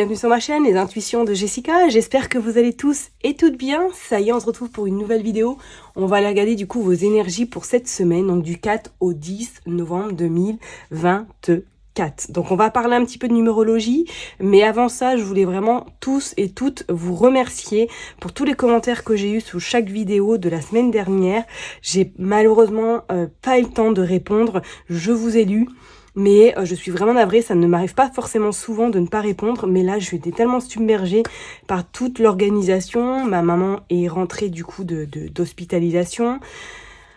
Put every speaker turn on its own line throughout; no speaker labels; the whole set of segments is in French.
bienvenue sur ma chaîne, les intuitions de Jessica. J'espère que vous allez tous et toutes bien. Ça y est, on se retrouve pour une nouvelle vidéo. On va aller regarder du coup vos énergies pour cette semaine, donc du 4 au 10 novembre 2024. Donc on va parler un petit peu de numérologie, mais avant ça, je voulais vraiment tous et toutes vous remercier pour tous les commentaires que j'ai eus sous chaque vidéo de la semaine dernière. J'ai malheureusement pas eu le temps de répondre, je vous ai lu. Mais je suis vraiment navrée, ça ne m'arrive pas forcément souvent de ne pas répondre, mais là je été tellement submergée par toute l'organisation. Ma maman est rentrée du coup d'hospitalisation,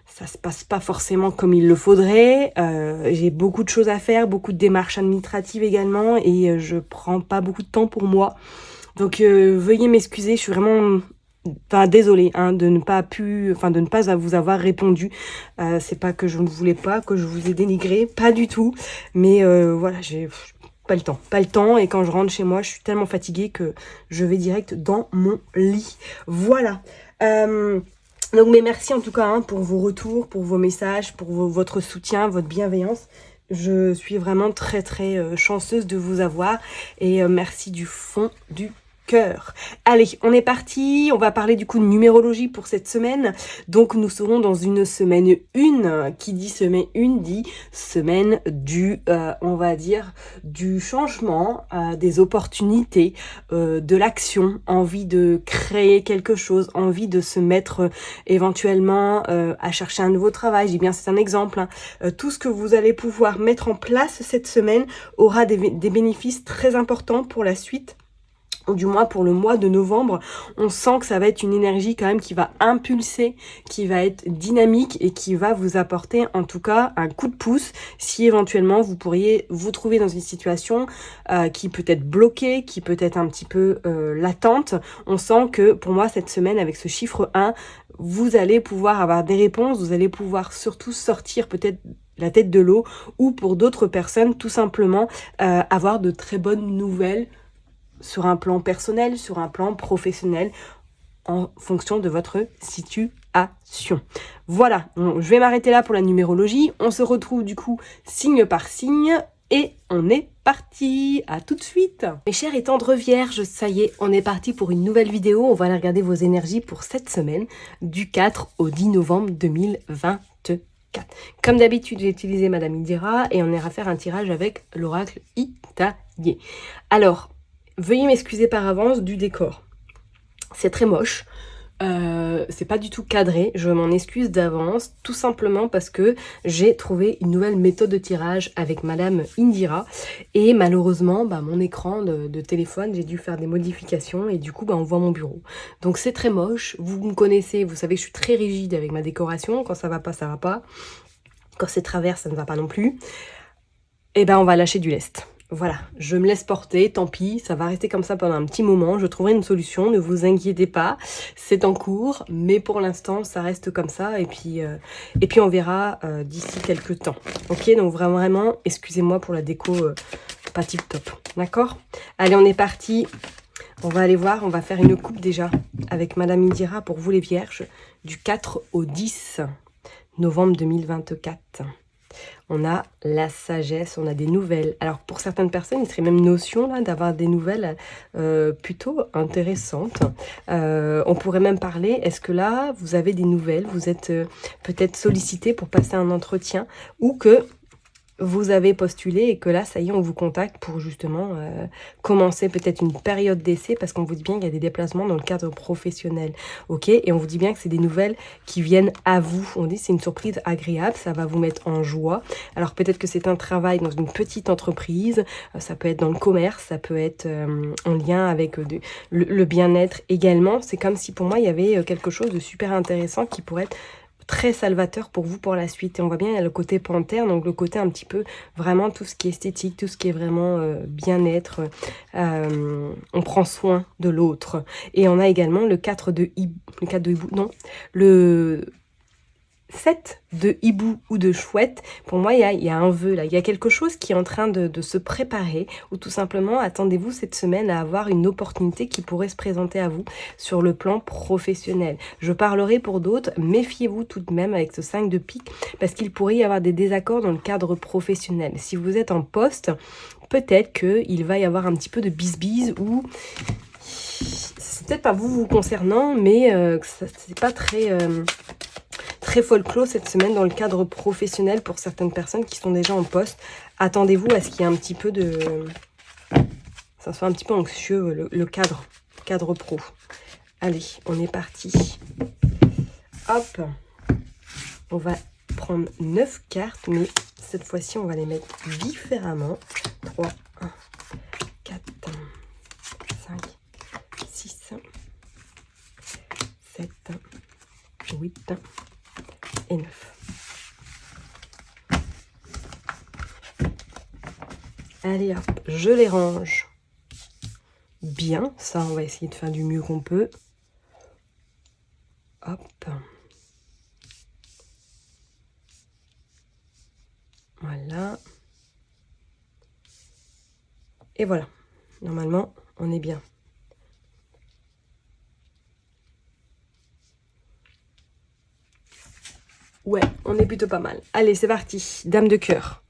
ça se passe pas forcément comme il le faudrait, j'ai beaucoup de choses à faire, beaucoup de démarches administratives également, et je prends pas beaucoup de temps pour moi. Donc veuillez m'excuser, je suis vraiment... désolée de ne pas vous avoir répondu. C'est pas que je ne voulais pas, que je vous ai dénigré, pas du tout. Mais voilà, j'ai pas le temps. Et quand je rentre chez moi, je suis tellement fatiguée que je vais direct dans mon lit. Voilà. Donc, mais merci en tout cas pour vos retours, pour vos messages, pour votre soutien, votre bienveillance. Je suis vraiment très chanceuse de vous avoir. Et merci du fond du cœur. Allez, on est parti. On va parler du coup de numérologie pour cette semaine. Donc nous serons dans une semaine 1. Qui dit semaine 1 dit semaine du, on va dire, du changement, des opportunités, de l'action, envie de créer quelque chose, envie de se mettre éventuellement à chercher un nouveau travail. J'ai bien, c'est un exemple. Tout ce que vous allez pouvoir mettre en place cette semaine aura des bénéfices très importants pour la suite. Ou du moins pour le mois de novembre, on sent que ça va être une énergie quand même qui va impulser, qui va être dynamique et qui va vous apporter en tout cas un coup de pouce si éventuellement vous pourriez vous trouver dans une situation qui peut être bloquée, qui peut être un petit peu latente. On sent que pour moi cette semaine avec ce chiffre 1, vous allez pouvoir avoir des réponses, vous allez pouvoir surtout sortir peut-être la tête de l'eau, ou pour d'autres personnes tout simplement avoir de très bonnes nouvelles sur un plan personnel, sur un plan professionnel, en fonction de votre situation. Voilà, je vais m'arrêter là pour la numérologie. On se retrouve du coup signe par signe et on est parti. À tout de suite. Mes chers et tendres vierges, ça y est, on est parti pour une nouvelle vidéo. On va aller regarder vos énergies pour cette semaine du 4 au 10 novembre 2024. Comme d'habitude, j'ai utilisé Madame Indira et on ira faire un tirage avec l'oracle italien. Alors, veuillez m'excuser par avance du décor. C'est très moche. C'est pas du tout cadré. Je m'en excuse d'avance. Tout simplement parce que j'ai trouvé une nouvelle méthode de tirage avec Madame Indira. Et malheureusement, mon écran de téléphone, j'ai dû faire des modifications. Et du coup, on voit mon bureau. Donc c'est très moche. Vous me connaissez, vous savez que je suis très rigide avec ma décoration. Quand ça va pas, ça va pas. Quand c'est travers, ça ne va pas non plus. Et on va lâcher du lest. Voilà, je me laisse porter, tant pis, ça va rester comme ça pendant un petit moment, je trouverai une solution, ne vous inquiétez pas, c'est en cours, mais pour l'instant ça reste comme ça, et puis on verra d'ici quelques temps. Ok, donc vraiment, excusez-moi pour la déco pas tip top, d'accord? Allez, on est parti, on va aller voir, on va faire une coupe déjà avec Madame Indira pour vous les vierges, du 4 au 10 novembre 2024. On a la sagesse, on a des nouvelles. Alors pour certaines personnes, il serait même notion là d'avoir des nouvelles plutôt intéressantes. On pourrait même parler, est-ce que là, vous avez des nouvelles, vous êtes peut-être sollicité pour passer un entretien, ou que vous avez postulé et que là, ça y est, on vous contacte pour justement commencer peut-être une période d'essai, parce qu'on vous dit bien qu'il y a des déplacements dans le cadre professionnel, ok? Et on vous dit bien que c'est des nouvelles qui viennent à vous. On dit c'est une surprise agréable, ça va vous mettre en joie. Alors peut-être que c'est un travail dans une petite entreprise, ça peut être dans le commerce, ça peut être en lien avec le bien-être également. C'est comme si pour moi, il y avait quelque chose de super intéressant qui pourrait être très salvateur pour vous pour la suite. Et on voit bien, il y a le côté panthère, donc le côté un petit peu vraiment tout ce qui est esthétique, tout ce qui est vraiment bien-être, on prend soin de l'autre. Et on a également le 4 de hibou, le 7 de hibou ou de chouette. Pour moi, il y a un vœu là, il y a quelque chose qui est en train de se préparer, ou tout simplement, attendez-vous cette semaine à avoir une opportunité qui pourrait se présenter à vous sur le plan professionnel. Je parlerai pour d'autres, méfiez-vous tout de même avec ce 5 de pique, parce qu'il pourrait y avoir des désaccords dans le cadre professionnel. Si vous êtes en poste, peut-être qu'il va y avoir un petit peu de bisbise ou c'est peut-être pas vous concernant, mais c'est pas très folklore cette semaine dans le cadre professionnel pour certaines personnes qui sont déjà en poste. Attendez-vous à ce qu'il y ait un petit peu de... ça soit un petit peu anxieux, le cadre pro. Allez, on est parti. Hop, on va prendre 9 cartes, mais cette fois-ci, on va les mettre différemment. 3, 1, 4, 5, 6, 7, 8 et 9. Allez hop, je les range bien. Ça, on va essayer de faire du mieux qu'on peut. Hop. Voilà. Et voilà. Normalement, on est bien. Ouais, on est plutôt pas mal. Allez, c'est parti. Dame de cœur.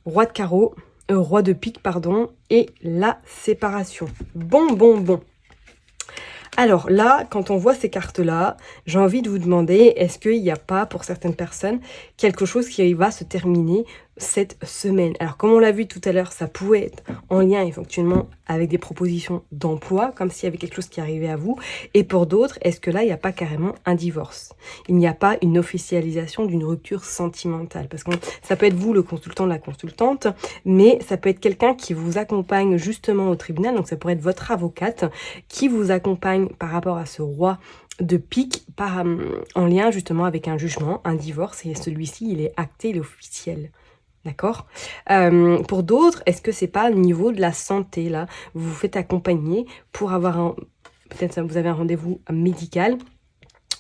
Roi de carreau. Roi de pique, pardon. Et la séparation. Bon. Alors là, quand on voit ces cartes-là, j'ai envie de vous demander, est-ce qu'il n'y a pas, pour certaines personnes, quelque chose qui va se terminer cette semaine? Alors, comme on l'a vu tout à l'heure, ça pouvait être en lien éventuellement avec des propositions d'emploi, comme s'il y avait quelque chose qui arrivait à vous. Et pour d'autres, est-ce que là, il n'y a pas carrément un divorce? Il n'y a pas une officialisation d'une rupture sentimentale? Parce que ça peut être vous, le consultant, la consultante, mais ça peut être quelqu'un qui vous accompagne justement au tribunal, donc ça pourrait être votre avocate, qui vous accompagne par rapport à ce roi de pique en lien justement avec un jugement, un divorce, et celui-ci, il est acté, il est officiel. D'accord. Pour d'autres, est-ce que c'est pas au niveau de la santé, là? Vous vous faites accompagner pour avoir peut-être vous avez un rendez-vous médical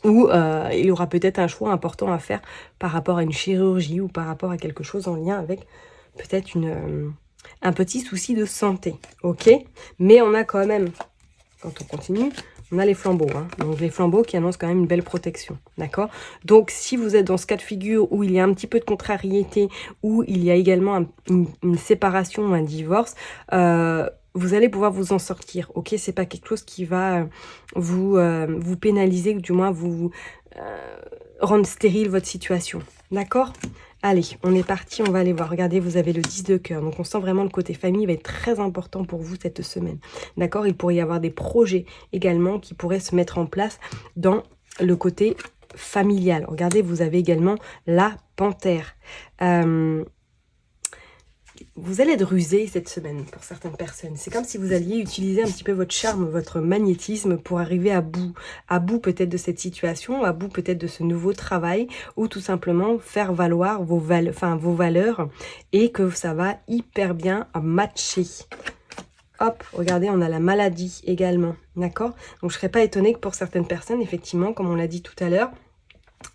ou il y aura peut-être un choix important à faire par rapport à une chirurgie ou par rapport à quelque chose en lien avec peut-être un petit souci de santé. Ok. Mais on a quand même, quand on continue, on a les flambeaux, hein. Donc les flambeaux qui annoncent quand même une belle protection, d'accord? Donc si vous êtes dans ce cas de figure où il y a un petit peu de contrariété, où il y a également une séparation ou un divorce, vous allez pouvoir vous en sortir, ok? C'est pas quelque chose qui va vous pénaliser, ou du moins vous rendre stérile votre situation, d'accord? Allez, on est parti, on va aller voir. Regardez, vous avez le 10 de cœur. Donc, on sent vraiment le côté famille va être très important pour vous cette semaine. D'accord? Il pourrait y avoir des projets également qui pourraient se mettre en place dans le côté familial. Regardez, vous avez également la panthère. Vous allez être rusé cette semaine pour certaines personnes. C'est comme si vous alliez utiliser un petit peu votre charme, votre magnétisme pour arriver à bout peut-être de cette situation, à bout peut-être de ce nouveau travail, ou tout simplement faire valoir vos valeurs et que ça va hyper bien matcher. Hop, regardez, on a la maladie également, d'accord? Donc je ne serais pas étonnée que pour certaines personnes, effectivement, comme on l'a dit tout à l'heure,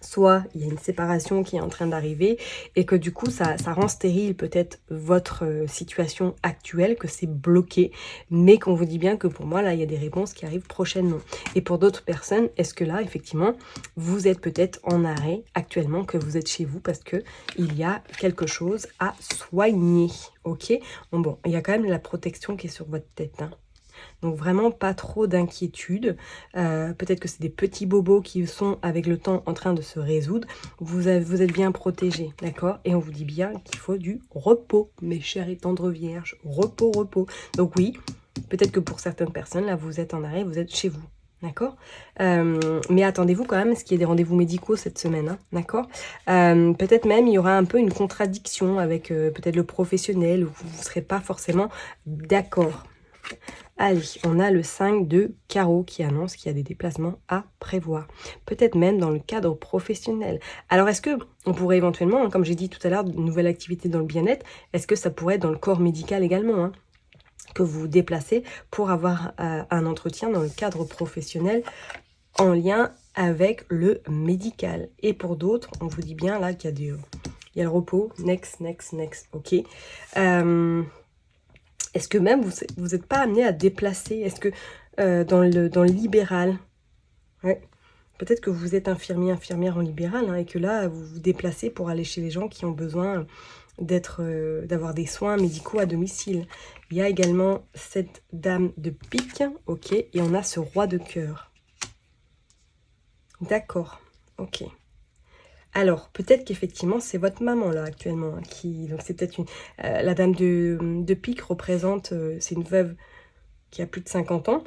soit il y a une séparation qui est en train d'arriver et que du coup ça rend stérile peut-être votre situation actuelle, que c'est bloqué, mais qu'on vous dit bien que pour moi là il y a des réponses qui arrivent prochainement. Et pour d'autres personnes, est-ce que là effectivement vous êtes peut-être en arrêt actuellement, que vous êtes chez vous parce que il y a quelque chose à soigner, ok? Bon, il y a quand même la protection qui est sur votre tête, hein. Donc vraiment pas trop d'inquiétude. Peut-être que c'est des petits bobos qui sont avec le temps en train de se résoudre. Vous êtes bien protégés, d'accord? Et on vous dit bien qu'il faut du repos, mes chers et tendres vierges. Repos, repos. Donc oui, peut-être que pour certaines personnes, là vous êtes en arrêt, vous êtes chez vous. D'accord? Mais attendez-vous quand même à ce qu'il y ait des rendez-vous médicaux cette semaine, hein, d'accord? Peut-être même il y aura un peu une contradiction avec peut-être le professionnel, où vous ne serez pas forcément d'accord. Allez, on a le 5 de carreau qui annonce qu'il y a des déplacements à prévoir. Peut-être même dans le cadre professionnel. Alors, est-ce que on pourrait éventuellement, hein, comme j'ai dit tout à l'heure, une nouvelle activité dans le bien-être, est-ce que ça pourrait être dans le corps médical également, hein, que vous vous déplacez pour avoir un entretien dans le cadre professionnel en lien avec le médical. Et pour d'autres, on vous dit bien là qu'il y a le repos. Next, ok. Est-ce que même vous n'êtes pas amené à déplacer? Est-ce que dans le libéral, ouais, peut-être que vous êtes infirmière en libéral, hein, et que là, vous vous déplacez pour aller chez les gens qui ont besoin d'avoir des soins médicaux à domicile. Il y a également cette dame de pique, ok, et on a ce roi de cœur. D'accord, ok. Alors, peut-être qu'effectivement, c'est votre maman, là, actuellement, hein, donc c'est peut-être la dame de pique représente, c'est une veuve qui a plus de 50 ans,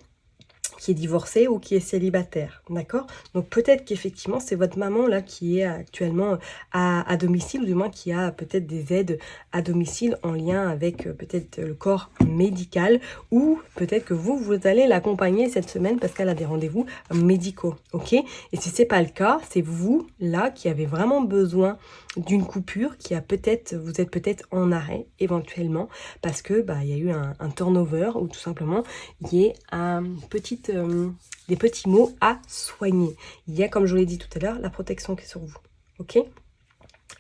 qui est divorcée ou qui est célibataire, d'accord? Donc peut-être qu'effectivement, c'est votre maman là qui est actuellement à domicile, ou du moins qui a peut-être des aides à domicile en lien avec peut-être le corps médical, ou peut-être que vous allez l'accompagner cette semaine parce qu'elle a des rendez-vous médicaux, ok? Et si c'est pas le cas, c'est vous là qui avez vraiment besoin d'une coupure, vous êtes peut-être en arrêt éventuellement parce que il y a eu un turnover, ou tout simplement il y a des petits mots à soigner. Il y a, comme je vous l'ai dit tout à l'heure, la protection qui est sur vous, ok?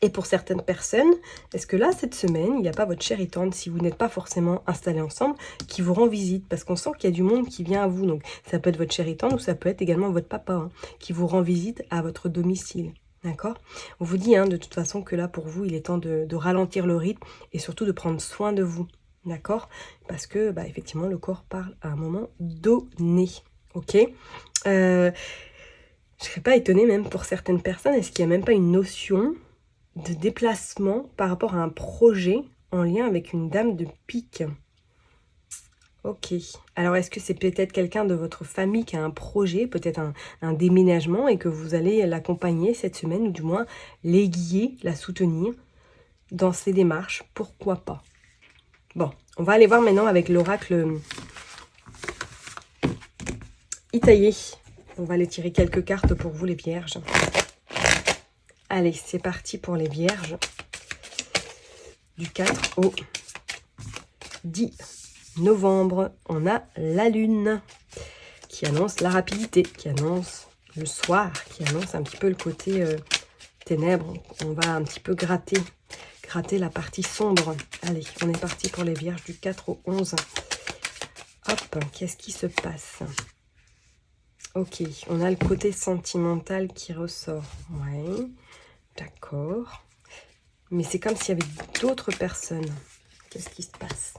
Et pour certaines personnes, est-ce que là, cette semaine, il n'y a pas votre chère et tendre, si vous n'êtes pas forcément installés ensemble, qui vous rend visite? Parce qu'on sent qu'il y a du monde qui vient à vous. Donc, ça peut être votre chère et tendre, ou ça peut être également votre papa, hein, qui vous rend visite à votre domicile. D'accord? On vous dit, hein, de toute façon, que là, pour vous, il est temps de ralentir le rythme et surtout de prendre soin de vous. D'accord? Parce que, effectivement, le corps parle à un moment donné. Ok? Je ne serais pas étonnée, même pour certaines personnes, est-ce qu'il n'y a même pas une notion de déplacement par rapport à un projet en lien avec une dame de pique? Ok. Alors, est-ce que c'est peut-être quelqu'un de votre famille qui a un projet, peut-être un déménagement, et que vous allez l'accompagner cette semaine, ou du moins l'aiguiller, la soutenir dans ses démarches? Pourquoi pas? Bon, on va aller voir maintenant avec l'oracle Itaillé. On va aller tirer quelques cartes pour vous, les vierges. Allez, c'est parti pour les vierges. Du 4 au 10 novembre, on a la lune qui annonce la rapidité, qui annonce le soir, qui annonce un petit peu le côté ténèbres. On va un petit peu gratter la partie sombre. Allez, on est parti pour les vierges du 4 au 11. Hop, qu'est-ce qui se passe? Ok, on a le côté sentimental qui ressort. Ouais, d'accord. Mais c'est comme s'il y avait d'autres personnes. Qu'est-ce qui se passe?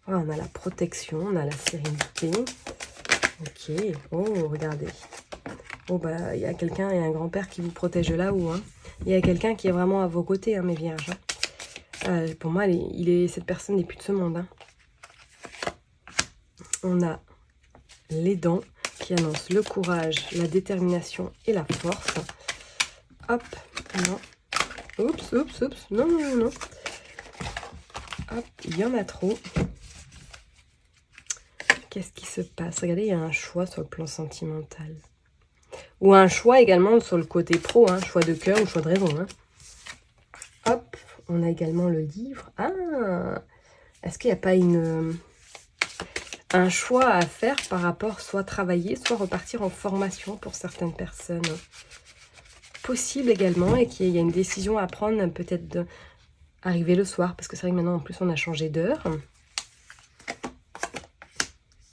Ah, on a la protection, on a la sérénité. Ok, oh, regardez. Oh, il y a quelqu'un, il y a un grand-père qui vous protège là-haut. Hein. Il y a quelqu'un qui est vraiment à vos côtés, hein, mes vierges. Hein. Pour moi, cette personne n'est plus de ce monde. Hein. On a les dents qui annoncent le courage, la détermination et la force. Hop, non. Oups, oups, oups. Non, non, non, non. Hop, il y en a trop. Qu'est-ce qui se passe? Regardez, il y a un choix sur le plan sentimental. Ou un choix également sur le côté pro, hein, choix de cœur ou choix de raison. Hein. Hop, on a également le livre. Ah, est-ce qu'il n'y a pas un choix à faire par rapport, soit travailler, soit repartir en formation pour certaines personnes? Possible également, et qu'il y a une décision à prendre, peut-être d'arriver le soir, parce que c'est vrai que maintenant en plus on a changé d'heure.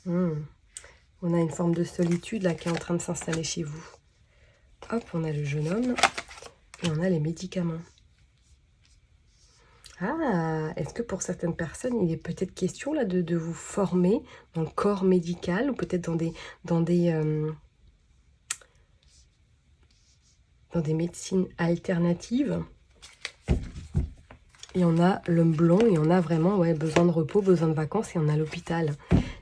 On a une forme de solitude là qui est en train de s'installer chez vous. Hop, on a le jeune homme et on a les médicaments. Ah, est-ce que pour certaines personnes, il est peut-être question là de vous former dans le corps médical, ou peut-être dans des médecines alternatives? Et on a l'homme blond, et on a vraiment besoin de repos, besoin de vacances, et on a l'hôpital.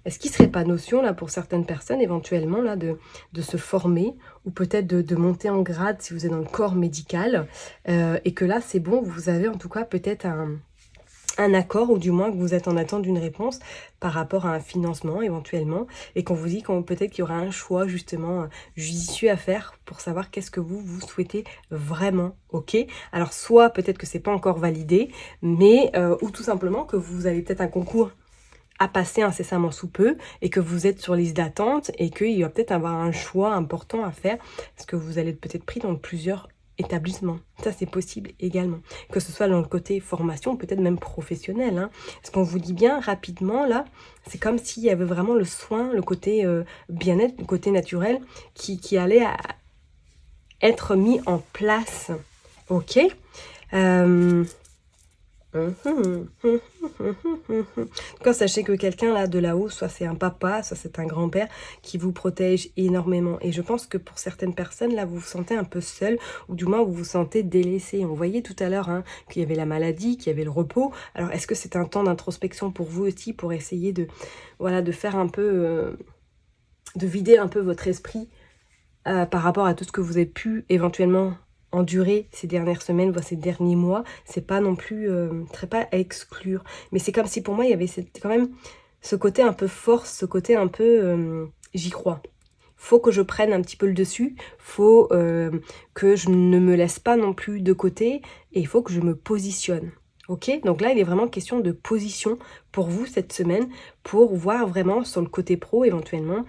Est-ce qu'il ne serait pas notion, là, pour certaines personnes, éventuellement, là, de se former, ou peut-être de monter en grade si vous êtes dans le corps médical, et que là, c'est bon, vous avez en tout cas peut-être un accord, ou du moins que vous êtes en attente d'une réponse par rapport à un financement éventuellement, et qu'on vous dit peut-être qu'il y aura un choix justement judicieux à faire pour savoir qu'est-ce que vous souhaitez vraiment, ok? Alors soit peut-être que c'est pas encore validé, mais ou tout simplement que vous avez peut-être un concours à passer incessamment sous peu, et que vous êtes sur liste d'attente, et qu'il va peut-être avoir un choix important à faire, parce que vous allez être peut-être pris dans plusieurs établissement. Ça, c'est possible également. Que ce soit dans le côté formation, peut-être même professionnel. Hein. Ce qu'on vous dit bien rapidement, là, c'est comme s'il y avait vraiment le soin, le côté bien-être, le côté naturel, qui allait être mis en place. Ok En tout cas, sachez que quelqu'un là de là-haut, soit c'est un papa, soit c'est un grand-père qui vous protège énormément. Et je pense que pour certaines personnes là, vous vous sentez un peu seul, ou du moins vous vous sentez délaissé. On voyait tout à l'heure qu'il y avait la maladie, qu'il y avait le repos. Alors est-ce que c'est un temps d'introspection pour vous aussi, pour essayer de, voilà, de faire un peu, de vider un peu votre esprit par rapport à tout ce que vous avez pu éventuellement endurer ces dernières semaines, voire ces derniers mois, c'est pas non plus très pas à exclure. Mais c'est comme si pour moi il y avait quand même ce côté un peu force, ce côté un peu j'y crois. Faut que je prenne un petit peu le dessus, faut que je ne me laisse pas non plus de côté et il faut que je me positionne. Ok, donc là il est vraiment question de position pour vous cette semaine, pour voir vraiment sur le côté pro éventuellement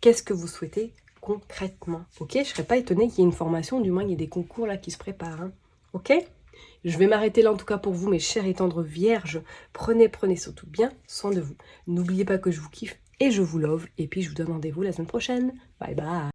qu'est-ce que vous souhaitez concrètement. Ok, je ne serais pas étonnée qu'il y ait une formation, du moins il y ait des concours là qui se préparent. Ok, je vais m'arrêter là en tout cas pour vous, mes chers et tendres vierges. Prenez surtout bien soin de vous. N'oubliez pas que je vous kiffe et je vous love. Et puis je vous donne rendez-vous la semaine prochaine. Bye bye.